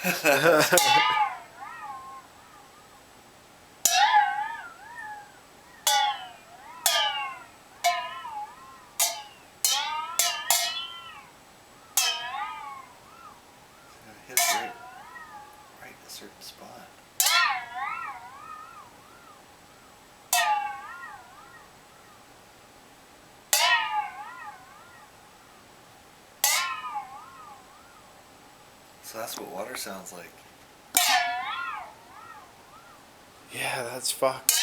Hit right in a certain spot. So that's what water sounds like. Yeah, that's fucked.